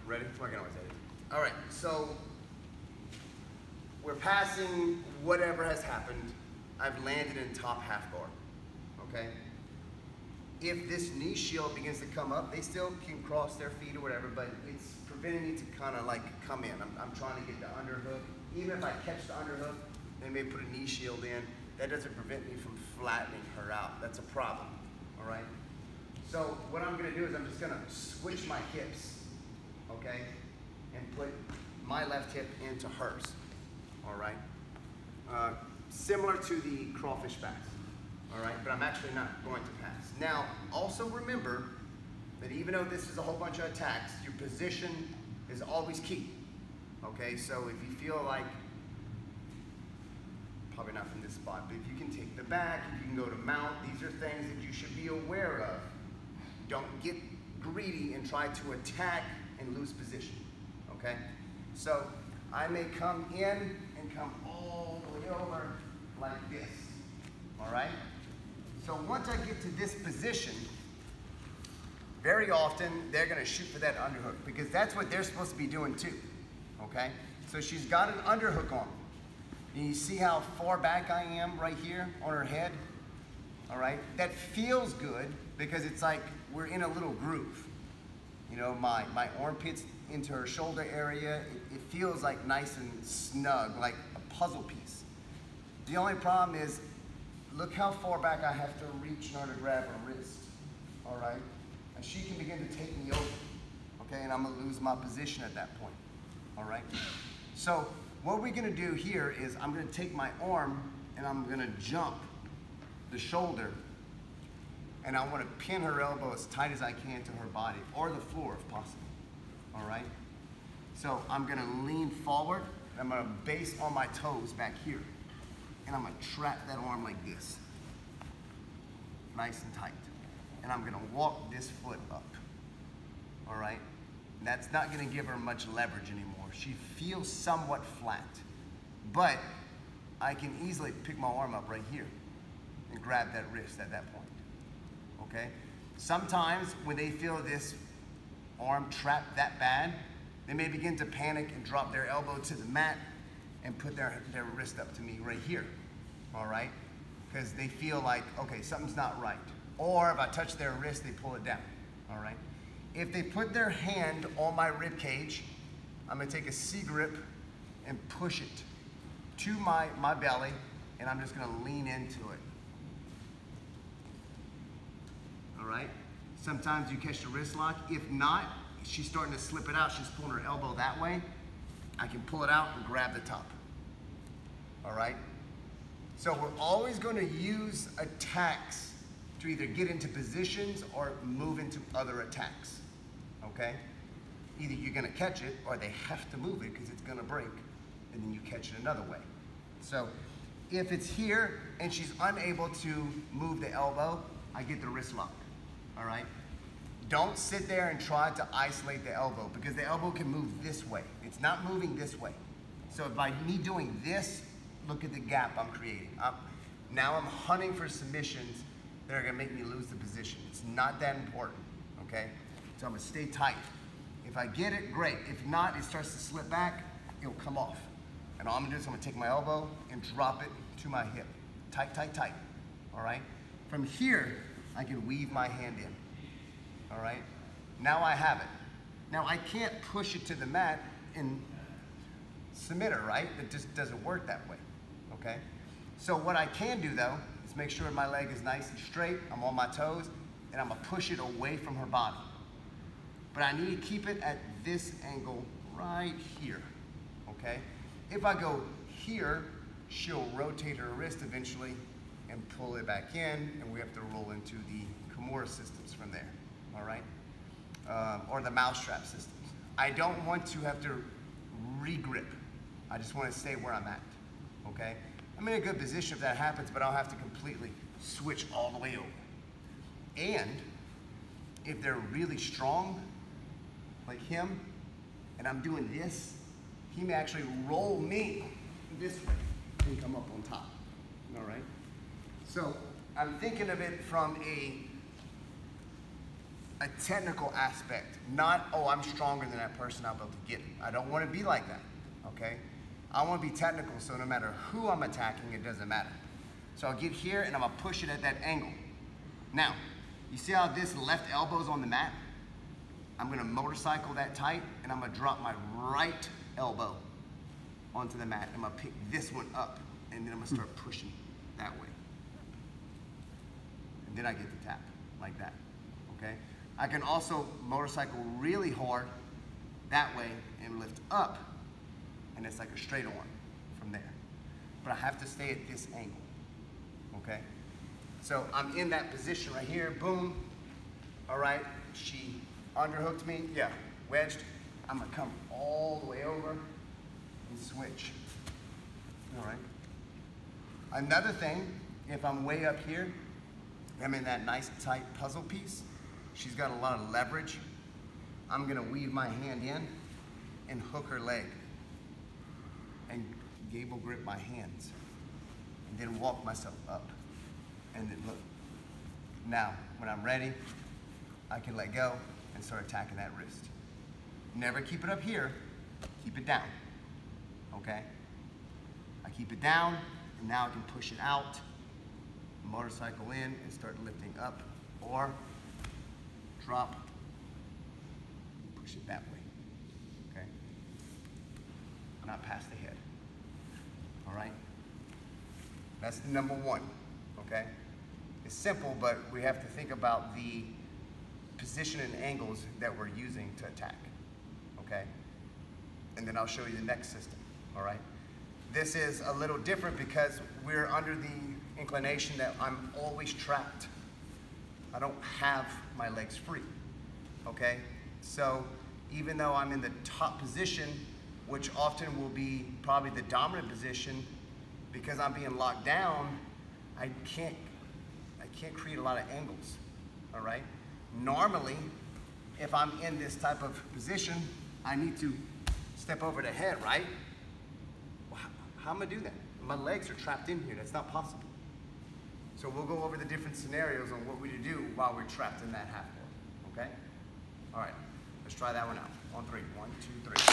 Ready? I can always edit. All right, so we're passing whatever has happened. I've landed in top half guard, okay? If this knee shield begins to come up, they still can cross their feet or whatever, but it's preventing me to kind of like come in. I'm trying to get the underhook. Even if I catch the underhook, they may put a knee shield in. That doesn't prevent me from flattening her out. That's a problem, all right? So what I'm gonna do is I'm just gonna switch my hips, okay? And put my left hip into hers, all right? Similar to the crawfish pass, all right? But I'm actually not going to pass. Now, also remember that even though this is a whole bunch of attacks, your position is always key, okay? So if you feel like, probably not from this spot, but if you can take the back, if you can go to mount, these are things that you should be aware of. Don't get greedy and try to attack and lose position, okay? So I may come in and come all the way over like this, all right? So once I get to this position, very often they're gonna shoot for that underhook because that's what they're supposed to be doing too, okay? So she's got an underhook on. And you see how far back I am right here on her head, all right? That feels good because it's like we're in a little groove. You know, my armpits into her shoulder area, it feels like nice and snug, like a puzzle piece. The only problem is, look how far back I have to reach in order to grab her wrist, all right? And she can begin to take me over, okay? And I'm gonna lose my position at that point, all right? So what we're gonna do here is I'm gonna take my arm and I'm gonna jump the shoulder, and I wanna pin her elbow as tight as I can to her body, or the floor if possible, all right? So I'm gonna lean forward, and I'm gonna base on my toes back here, and I'm gonna trap that arm like this, nice and tight. And I'm gonna walk this foot up, all right? And that's not gonna give her much leverage anymore. She feels somewhat flat, but I can easily pick my arm up right here and grab that wrist at that point, okay? Sometimes when they feel this arm trapped that bad, they may begin to panic and drop their elbow to the mat and put their wrist up to me right here, all right? Because they feel like, okay, something's not right. Or if I touch their wrist, they pull it down, all right? If they put their hand on my rib cage, I'm gonna take a C-grip and push it to my belly, and I'm just gonna lean into it. All right? Sometimes you catch the wrist lock. If not, she's starting to slip it out, she's pulling her elbow that way, I can pull it out and grab the top. All right? So we're always gonna use attacks to either get into positions or move into other attacks, okay? Either you're gonna catch it or they have to move it because it's gonna break, and then you catch it another way. So if it's here and she's unable to move the elbow, I get the wrist lock, all right? Don't sit there and try to isolate the elbow because the elbow can move this way. It's not moving this way. So by me doing this, look at the gap I'm creating. Now I'm hunting for submissions that are gonna make me lose the position. It's not that important, okay? So I'm gonna stay tight. If I get it, great. If not, it starts to slip back, it'll come off. And all I'm gonna do is I'm gonna take my elbow and drop it to my hip. Tight, tight, tight, all right? From here, I can weave my hand in, all right? Now I have it. Now I can't push it to the mat and submit her, right? It just doesn't work that way, okay? So what I can do though, is make sure my leg is nice and straight, I'm on my toes, and I'm gonna push it away from her body. But I need to keep it at this angle right here, okay? If I go here, she'll rotate her wrist eventually and pull it back in, and we have to roll into the Metamoris systems from there, all right? Or the mousetrap systems. I don't want to have to re-grip. I just want to stay where I'm at, okay? I'm in a good position if that happens, but I'll have to completely switch all the way over. And if they're really strong, like him, and I'm doing this, he may actually roll me this way and come up on top, all right? So I'm thinking of it from a technical aspect, not, oh, I'm stronger than that person, I'll be able to get it. I don't want to be like that, okay? I want to be technical, so no matter who I'm attacking, it doesn't matter. So I'll get here and I'm gonna push it at that angle. Now, you see how this left elbow's on the mat? I'm gonna motorcycle that tight and I'm gonna drop my right elbow onto the mat. I'm gonna pick this one up and then I'm gonna start pushing that way. And then I get the tap, like that, okay? I can also motorcycle really hard that way and lift up, and it's like a straight on from there. But I have to stay at this angle, okay? So I'm in that position right here, boom. All right, she underhooked me, yeah, wedged. I'm gonna come all the way over and switch, all right? Another thing, if I'm way up here, I'm in that nice tight puzzle piece, she's got a lot of leverage. I'm gonna weave my hand in and hook her leg and gable grip my hands and then walk myself up. And then look, now when I'm ready, I can let go and start attacking that wrist. Never keep it up here, keep it down, okay? I keep it down and now I can push it out, motorcycle in and start lifting up, or drop, push it that way, okay? Not past the head, all right? That's number one, okay? It's simple, but we have to think about the position and angles that we're using to attack, okay? And then I'll show you the next system, all right? This is a little different because we're under the inclination that I'm always trapped. I don't have my legs free, okay? So even though I'm in the top position, which often will be probably the dominant position, because I'm being locked down, I can't create a lot of angles, all right? Normally, if I'm in this type of position, I need to step over the head, right? Well, how am I gonna do that? My legs are trapped in here, that's not possible. So we'll go over the different scenarios on what we do while we're trapped in that half guard, okay? All right, let's try that one out. On three, 1, 2, 3.